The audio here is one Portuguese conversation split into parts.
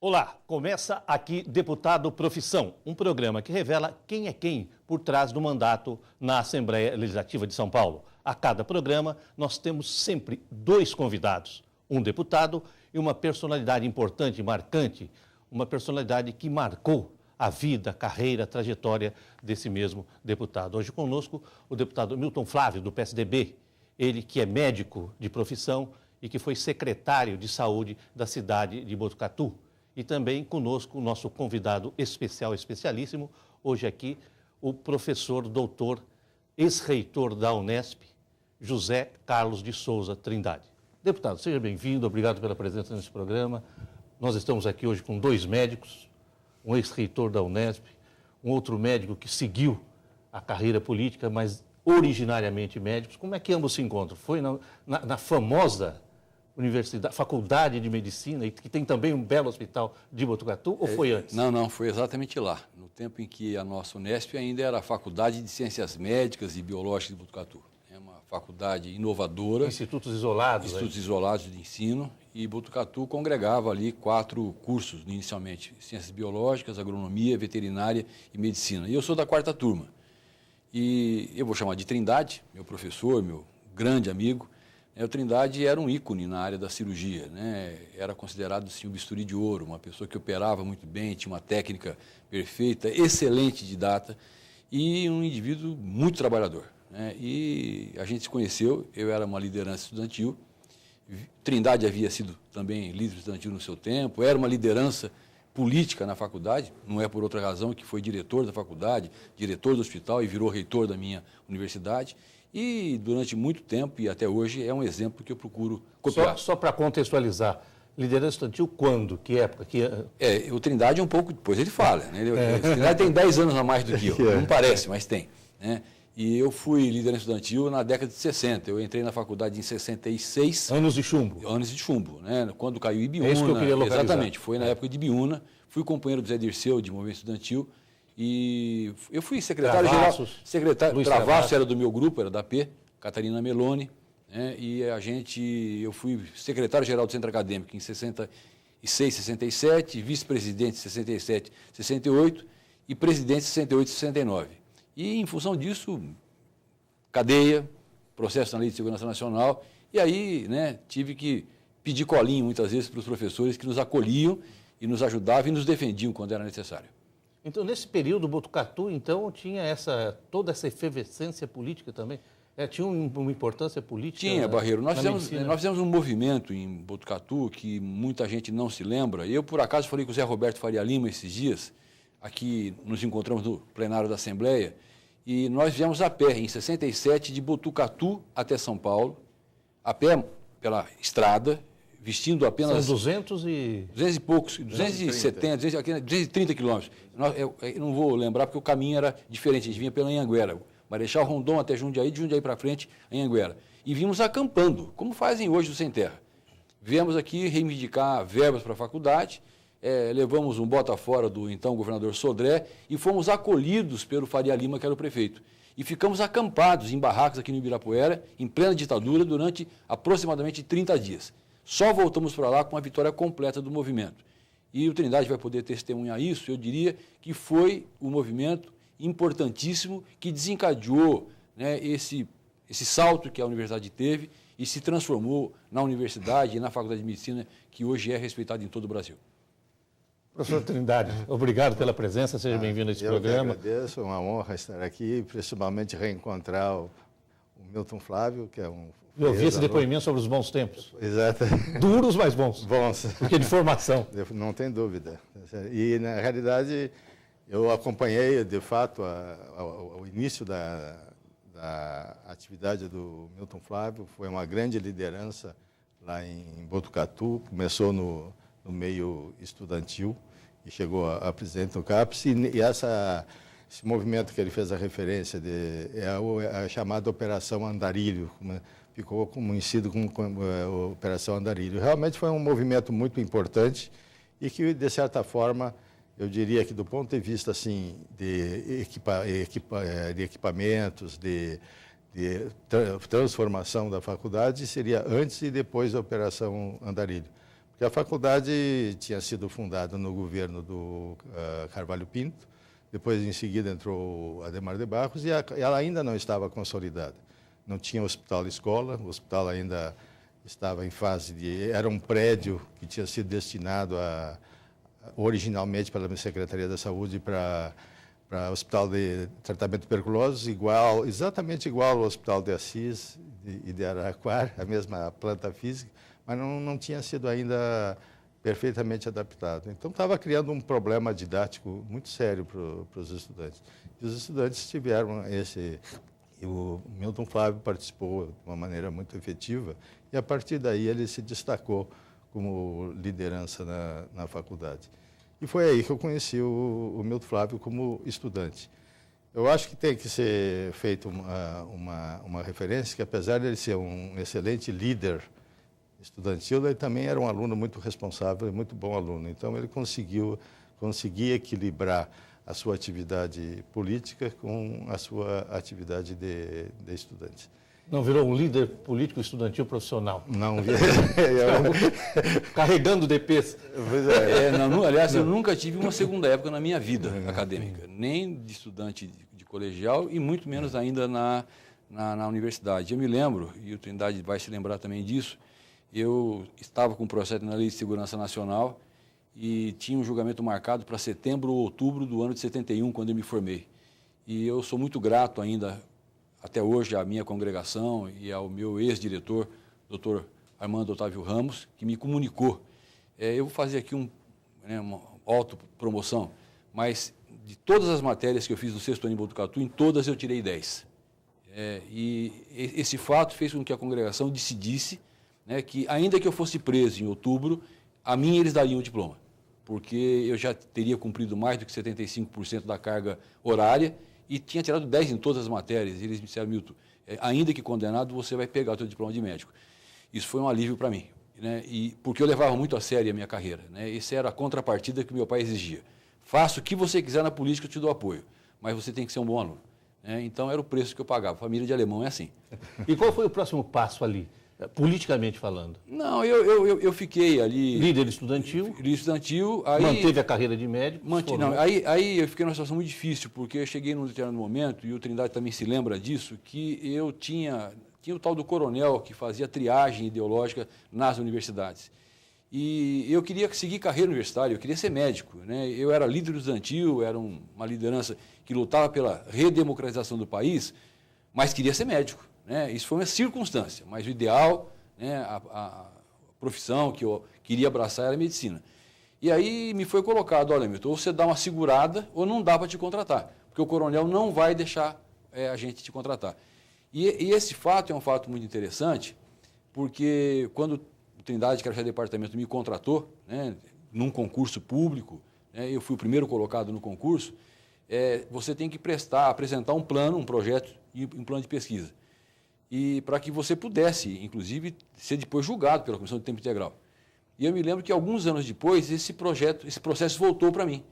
Olá, começa aqui Deputado Profissão, um programa que revela quem é quem por trás do mandato na Assembleia Legislativa de São Paulo. A cada programa, nós temos sempre dois convidados, um deputado e uma personalidade importante e marcante, uma personalidade que marcou a vida, a carreira, a trajetória desse mesmo deputado. Hoje conosco o deputado Milton Flávio, do PSDB, ele que é médico de profissão e que foi secretário de saúde da cidade de Botucatu. E também conosco o nosso convidado especial, especialíssimo, hoje aqui, o professor doutor, ex-reitor da Unesp, José Carlos de Souza Trindade. Deputado, seja bem-vindo, obrigado pela presença nesse programa. Nós estamos aqui hoje com dois médicos, um ex-reitor da Unesp, um outro médico que seguiu a carreira política, mas originariamente médicos. Como é que ambos se encontram? Foi na famosa Faculdade de Medicina, e que tem também um belo hospital de Botucatu, ou foi antes? Não, foi exatamente lá, no tempo em que a nossa Unesp ainda era a Faculdade de Ciências Médicas e Biológicas de Botucatu. É uma faculdade inovadora. Institutos isolados. Institutos isolados de ensino, e Botucatu congregava ali 4 cursos, inicialmente, Ciências Biológicas, Agronomia, Veterinária e Medicina. E eu sou da 4ª turma. E eu vou chamar de Trindade, meu professor, meu grande amigo. O Trindade era um ícone na área da cirurgia, né? Era considerado assim, um bisturi de ouro, uma pessoa que operava muito bem, tinha uma técnica perfeita, excelente de data e um indivíduo muito trabalhador, né? E a gente se conheceu, eu era uma liderança estudantil, Trindade havia sido também líder estudantil no seu tempo, era uma liderança política na faculdade, não é por outra razão que foi diretor da faculdade, diretor do hospital e virou reitor da minha universidade. E durante muito tempo e até hoje é um exemplo que eu procuro copiar. Só para contextualizar, liderança estudantil quando? Que época? O Trindade é um pouco depois, ele fala, né? O Trindade tem 10 anos a mais do que eu, não parece, mas tem, né? E eu fui liderança estudantil na década de 60, eu entrei na faculdade em 66. Anos de chumbo. Anos de chumbo, né? Quando caiu Ibiúna. É isso que eu queria localizar. Exatamente, foi na época de Ibiúna, fui companheiro do Zé Dirceu de movimento estudantil. E eu fui secretário-geral. Travassos era do meu grupo, era da AP, Catarina Meloni, né? E eu fui secretário-geral do Centro Acadêmico em 66, 67, vice-presidente em 67, 68 e presidente em 68, 69. E em função disso, cadeia, processo na Lei de Segurança Nacional, e aí, né, tive que pedir colinho muitas vezes para os professores que nos acolhiam e nos ajudavam e nos defendiam quando era necessário. Então, nesse período, Botucatu, então, tinha toda essa efervescência política também? Tinha uma importância política? Tinha, Barreiro. Nós fizemos um movimento em Botucatu que muita gente não se lembra. Eu, por acaso, falei com o Zé Roberto Faria Lima esses dias, aqui nos encontramos no plenário da Assembleia, e nós viemos a pé, em 67, de Botucatu até São Paulo, a pé pela estrada, vestindo apenas... São 200 e poucos, 270, 230 quilômetros. Eu não vou lembrar porque o caminho era diferente, a gente vinha pela Anhanguera, Marechal Rondon até Jundiaí, de Jundiaí para frente, Anhanguera. E vimos acampando, como fazem hoje os Sem Terra. Viemos aqui reivindicar verbas para a faculdade, levamos um bota fora do então governador Sodré e fomos acolhidos pelo Faria Lima, que era o prefeito. E ficamos acampados em barracos aqui no Ibirapuera, em plena ditadura, durante aproximadamente 30 dias. Só voltamos para lá com a vitória completa do movimento. E o Trindade vai poder testemunhar isso, eu diria que foi um movimento importantíssimo que desencadeou, né, esse salto que a universidade teve e se transformou na universidade e na Faculdade de Medicina, que hoje é respeitada em todo o Brasil. Professor Trindade, obrigado pela presença, seja bem-vindo a esse programa. Eu agradeço, é uma honra estar aqui, principalmente reencontrar o Milton Flávio, que é um... Eu ouvi esse depoimento sobre os bons tempos. Exato. Duros, mas bons. Bons. Porque de formação. Não tem dúvida. E, na realidade, eu acompanhei, de fato, o início da atividade do Milton Flávio. Foi uma grande liderança lá em Botucatu. Começou no meio estudantil e chegou a presidente do CAPES. E esse movimento que ele fez a referência é a chamada Operação Andarilho, ficou conhecido como Operação Andarilho. Realmente foi um movimento muito importante e que, de certa forma, eu diria que do ponto de vista assim, de equipamentos, de transformação da faculdade, seria antes e depois da Operação Andarilho. Porque a faculdade tinha sido fundada no governo do Carvalho Pinto, depois, em seguida, entrou Adhemar de Barros e ela ainda não estava consolidada. Não tinha hospital-escola, o hospital ainda estava em fase de... Era um prédio que tinha sido destinado originalmente pela Secretaria da Saúde para Hospital de Tratamento de Tuberculose, exatamente igual ao Hospital de Assis e de Araraquara, a mesma planta física, mas não tinha sido ainda perfeitamente adaptado. Então, estava criando um problema didático muito sério para os estudantes. E os estudantes tiveram o Milton Flávio participou de uma maneira muito efetiva e, a partir daí, ele se destacou como liderança na faculdade. E foi aí que eu conheci o Milton Flávio como estudante. Eu acho que tem que ser feita uma referência que, apesar de ele ser um excelente líder estudantil, ele também era um aluno muito responsável e muito bom aluno. Então, ele conseguia equilibrar a sua atividade política com a sua atividade de estudante. Não virou um líder político estudantil profissional? Não, carregando DPs. Aliás, eu nunca tive uma segunda época na minha vida acadêmica, nem de estudante de colegial e muito menos ainda na universidade. Eu me lembro, e o Trindade vai se lembrar também disso, eu estava com um processo na Lei de Segurança Nacional e tinha um julgamento marcado para setembro ou outubro do ano de 71, quando eu me formei. E eu sou muito grato ainda, até hoje, à minha congregação e ao meu ex-diretor, Dr. Armando Otávio Ramos, que me comunicou. Eu vou fazer aqui uma autopromoção, mas de todas as matérias que eu fiz no 6º ano em Botucatu, em todas eu tirei 10. E esse fato fez com que a congregação decidisse que, ainda que eu fosse preso em outubro, a mim eles dariam o diploma, porque eu já teria cumprido mais do que 75% da carga horária e tinha tirado 10 em todas as matérias. Eles me disseram: Milton, ainda que condenado, você vai pegar o seu diploma de médico. Isso foi um alívio para mim, e porque eu levava muito a sério a minha carreira. Essa era a contrapartida que meu pai exigia. Faça o que você quiser na política, eu te dou apoio, mas você tem que ser um bom aluno. Então, era o preço que eu pagava. Família de alemão é assim. E qual foi o próximo passo ali? Politicamente falando? Não, eu fiquei ali... Líder estudantil? Líder estudantil. Aí, manteve a carreira de médico? Aí eu fiquei numa situação muito difícil, porque eu cheguei num determinado momento, e o Trindade também se lembra disso, que eu tinha o tal do coronel que fazia triagem ideológica nas universidades. E eu queria seguir carreira universitária, eu queria ser médico. Eu era líder estudantil, era uma liderança que lutava pela redemocratização do país, mas queria ser médico. Isso foi uma circunstância, mas o ideal, a profissão que eu queria abraçar era a medicina. E aí me foi colocado: olha, Milton, ou você dá uma segurada ou não dá para te contratar, porque o coronel não vai deixar a gente te contratar. E esse fato é um fato muito interessante, porque quando o Trindade, que era chefe de departamento, me contratou, num concurso público, eu fui o primeiro colocado no concurso, você tem que apresentar um plano, um projeto e um plano de pesquisa. E para que você pudesse, inclusive, ser depois julgado pela Comissão de Tempo Integral. E eu me lembro que, alguns anos depois, esse processo voltou para mim.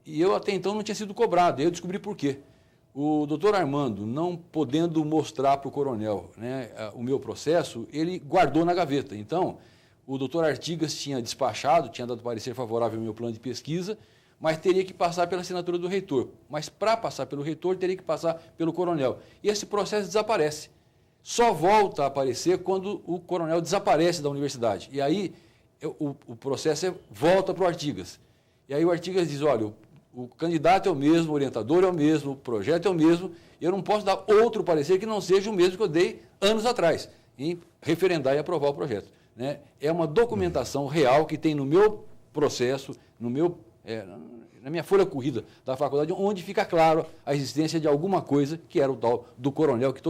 E eu, até então, não tinha sido cobrado. Aí eu descobri por quê. O doutor Armando, não podendo mostrar para o coronel o meu processo, ele guardou na gaveta. Então, o doutor Artigas tinha despachado, tinha dado parecer favorável ao meu plano de pesquisa, mas teria que passar pela assinatura do reitor. Mas, para passar pelo reitor, teria que passar pelo coronel. E esse processo desaparece. Só volta a aparecer quando o coronel desaparece da universidade. E aí, o processo volta para o Artigas. E aí o Artigas diz: olha, o candidato é o mesmo, o orientador é o mesmo, o projeto é o mesmo, eu não posso dar outro parecer que não seja o mesmo que eu dei anos atrás, em referendar e aprovar o projeto. É uma documentação real que tem no meu processo, na minha folha corrida da faculdade, onde fica claro a existência de alguma coisa que era o tal do coronel que todo